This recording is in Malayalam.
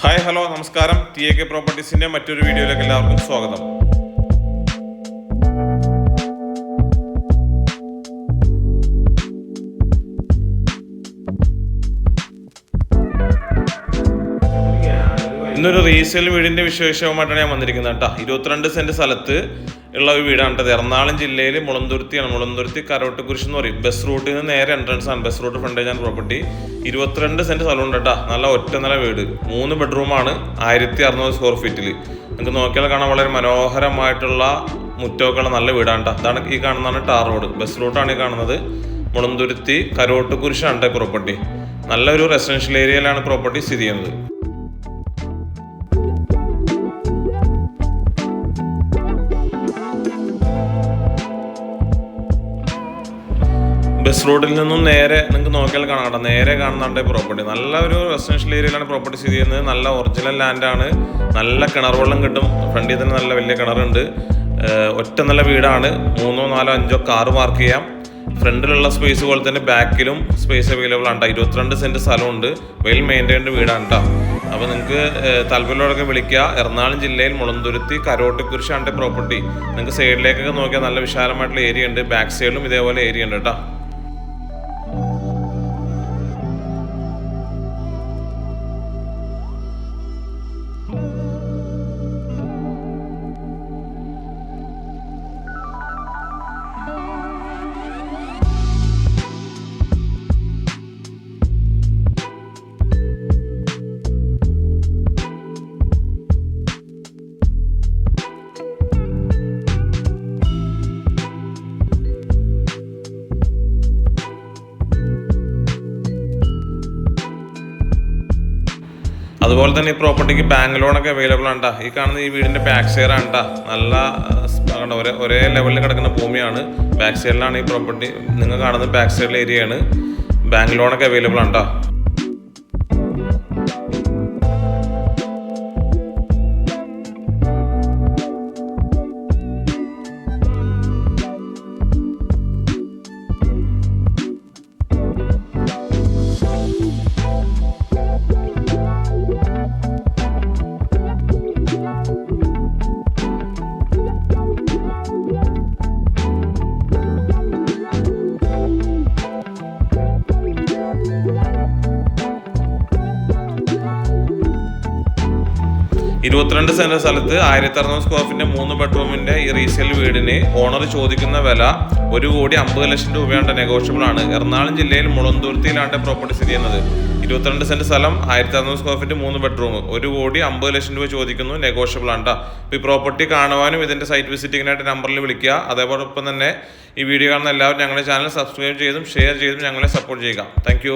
ഹായ് ഹലോ നമസ്കാരം. TAK പ്രോപ്പർട്ടീസിൻ്റെ മറ്റൊരു വീഡിയോയിലേക്ക് എല്ലാവർക്കും സ്വാഗതം. ഇന്നൊരു റീസെയിൽ വീടിൻ്റെ വിശേഷവുമായിട്ടാണ് ഞാൻ വന്നിരിക്കുന്നത് കേട്ടോ. 22 സെൻറ്റ് സ്ഥലത്ത് ഉള്ള ഒരു വീടാണ് കേട്ടത്. എറണാകുളം ജില്ലയിൽ മുളന്തുരുത്തിയാണ്. മുളന്തുരുത്തി കരോട്ടുകുരിശ് എന്ന് പറയും. ബസ് റൂട്ടിൽ നിന്ന് നേരെ എൻട്രൻസ് ആണ്. ബസ് റൂട്ട് ഫ്രണ്ടേജ് ആണ് പ്രോപ്പർട്ടി. 22 സെൻറ്റ് സ്ഥലമുണ്ട് കേട്ടോ. നല്ല ഒറ്റ നില വീട്, 3 ബെഡ്റൂമാണ്, 1600 സ്ക്വയർ ഫീറ്റിൽ. നിങ്ങൾക്ക് നോക്കിയാൽ കാണാൻ വളരെ മനോഹരമായിട്ടുള്ള മുറ്റമൊക്കെയുള്ള നല്ല വീടാണ് കേട്ടോ. ഇതാണ് ഈ കാണുന്നതാണ് ടാർ റോഡ്. ബസ് റൂട്ടാണ് ഈ കാണുന്നത്. മുളന്തുരുത്തി കരോട്ടുകുരിശാണ് പ്രോപ്പർട്ടി. നല്ലൊരു റെസിഡൻഷ്യൽ ഏരിയയിലാണ് പ്രോപ്പർട്ടി സ്ഥിതി ചെയ്യുന്നത്. ബസ് റോഡിൽ നിന്നും നേരെ നിങ്ങൾക്ക് നോക്കിയാൽ കാണാം, നേരെ കാണുന്നുണ്ട് പ്രോപ്പർട്ടി. നല്ല ഒരു റെസിഡൻഷ്യൽ ഏരിയയിലാണ് പ്രോപ്പർട്ടി സ്ഥിതി ചെയ്യുന്നത്. നല്ല ഒറിജിനൽ ലാൻഡാണ്. നല്ല കിണർ വെള്ളം കിട്ടും. ഫ്രണ്ടിൽ തന്നെ നല്ല വലിയ കിണറുണ്ട്. ഒറ്റ നല്ല വീടാണ്. 3, 4, 5 കാറ് പാർക്ക് ചെയ്യാം. ഫ്രണ്ടിലുള്ള സ്പേസ് പോലെ തന്നെ ബാക്കിലും സ്പേസ് അവൈലബിൾ ആണ്. 22 സെൻറ്റ് സ്ഥലമുണ്ട്. വെൽ മെയിൻറ്റൈൻഡ് വീടാണ് കേട്ടോ. അപ്പോൾ നിങ്ങൾക്ക് താല്പര്യമുള്ളവരൊക്കെ വിളിക്കുക. എറണാകുളം ജില്ലയിൽ മുളന്തുരുത്തി കരോട്ടുകുരിശാണ് പ്രോപ്പർട്ടി. നിങ്ങൾക്ക് സൈഡിലേക്കൊക്കെ നോക്കിയാൽ നല്ല വിശാലമായിട്ടുള്ള ഏരിയ ഉണ്ട്. ബാക്ക് സൈഡിലും ഇതേപോലെ ഏരിയ ഉണ്ട് കേട്ടോ. അതുപോലെ തന്നെ ഈ പ്രോപ്പർട്ടിക്ക് ബാങ്ക് ലോണൊക്കെ അവൈലബിൾ ആണ് കേട്ടോ. ഈ കാണുന്ന ഈ വീടിൻ്റെ ബാക്ക് സൈഡ് ആണ് കേട്ടോ. നല്ല ഒരേ ലെവലിൽ കിടക്കുന്ന ഭൂമിയാണ്. ബാക്ക് സൈഡിലാണ് ഈ പ്രോപ്പർട്ടി. നിങ്ങൾ കാണുന്നത് ബാക്ക് സൈഡിലെ ഏരിയയാണ്. ബാങ്ക് ലോണൊക്കെ അവൈലബിൾ ആണ് കേട്ടോ. ഇരുപത്തിരണ്ട് സെന്റ് സ്ഥലത്ത് 1600 സ്ക്വയർ ഫീറ്റിന്റെ 3 ബെഡ്റൂമിന്റെ ഈ റീസെയിൽ വീടിന് ഓണർ ചോദിക്കുന്ന വില 1,50,00,000 രൂപയാണ്. നെഗോഷ്യബിൾ ആണ്. എറണാകുളം ജില്ലയിൽ മുളന്തുരുത്തിയിലാണ് പ്രോപ്പർട്ടി സ്ഥിതി ചെയ്യുന്നത്. 22 സെന്റ് സ്ഥലം, 1600 സ്ക്വയർ ഫീറ്റ്, 3 ബെഡ്റൂം, 1,50,00,000 രൂപ ചോദിക്കുന്നു. നെഗോഷ്യബിൾ ആണ്. ഈ പ്രോപ്പർട്ടി കാണുവാനും ഇതിന്റെ സൈറ്റ് വിസിറ്റിങ്ങിനായിട്ട് നമ്പറിൽ വിളിക്കുക. അതേപോലൊപ്പം തന്നെ ഈ വീഡിയോ കാണുന്ന എല്ലാവരും ഞങ്ങളുടെ ചാനൽ സബ്സ്ക്രൈബ് ചെയ്തും ഷെയർ ചെയ്തും ഞങ്ങളെ സപ്പോർട്ട് ചെയ്യുക. താങ്ക്